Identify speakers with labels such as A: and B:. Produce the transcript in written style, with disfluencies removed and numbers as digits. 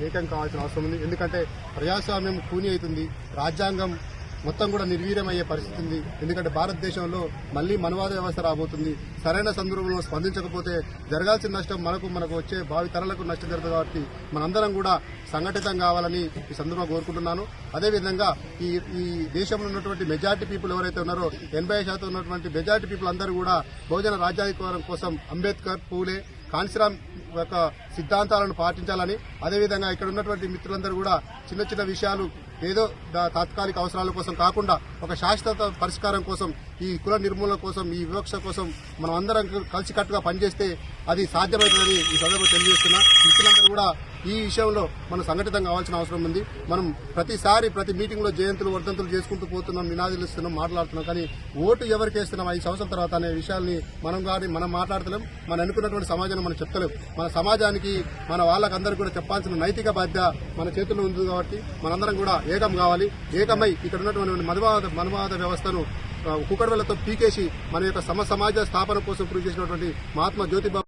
A: ఏకం కావాల్సిన అవసరం ఉంది. ఎందుకంటే ప్రజాస్వామ్యం కూని అవుతుంది, రాజ్యాంగం మొత్తం కూడా నిర్వీర్యమయ్యే పరిస్థితి ఉంది. ఎందుకంటే భారతదేశంలో మళ్లీ మనవాద వ్యవస్థ రాబోతుంది. సరైన సందర్భంలో స్పందించకపోతే జరగాల్సిన నష్టం మనకు వచ్చే భావి తరాలకు నష్టం జరుగుతుంది. కాబట్టి మనందరం కూడా సంఘటితం కావాలని ఈ సందర్భంగా కోరుకుంటున్నాను. అదేవిధంగా ఈ దేశంలో ఉన్నటువంటి మెజార్టీ పీపుల్ ఎవరైతే ఉన్నారో 80% ఉన్నటువంటి మెజార్టీ పీపుల్ అందరూ కూడా బహుజన రాజ్యాధికారం కోసం అంబేద్కర్, పూలే, కాన్సీరామ్ యొక్క సిద్ధాంతాలను పాటించాలని, అదేవిధంగా ఇక్కడ ఉన్నటువంటి మిత్రులందరూ కూడా చిన్న చిన్న విషయాలు ఏదో తాత్కాలిక అవసరాల కోసం కాకుండా ఒక శాశ్వత పరిష్కారం కోసం, ఈ కుల నిర్మూలన కోసం, ఈ వివక్ష కోసం మనం అందరం కలిసికట్టుగా పనిచేస్తే అది సాధ్యమవుతుందని ఈ సందర్భంగా తెలియజేస్తున్నా. మిత్రులందరూ కూడా ఈ విషయంలో మనం సంఘటితం కావాల్సిన అవసరం ఉంది. మనం ప్రతిసారి ప్రతి మీటింగ్ లో జయంతులు వర్ధంతులు చేసుకుంటూ పోతున్నాం, నినాదాలు ఇస్తున్నాం, మాట్లాడుతున్నాం. కానీ ఓటు ఎవరికి వేస్తున్నాం 5 సంవత్సరాల తర్వాత అనే విషయాల్ని మనం మాట్లాడతలేం. మనం అనుకున్నటువంటి సమాజాన్ని మనం చెప్తలేం. మన సమాజానికి మన వాళ్ళకందరూ కూడా చెప్పాల్సిన నైతిక బాధ్యత మన చేతుల్లో ఉంది. కాబట్టి మనందరం కూడా ఏకం కావాలి. ఏకమై ఇక్కడ ఉన్నటువంటి మనవాద వ్యవస్థను కుక్కడవెళ్లతో పీకేసి మన యొక్క సమాజ స్థాపన కోసం కృషి చేసినటువంటి మహాత్మా జ్యోతిబా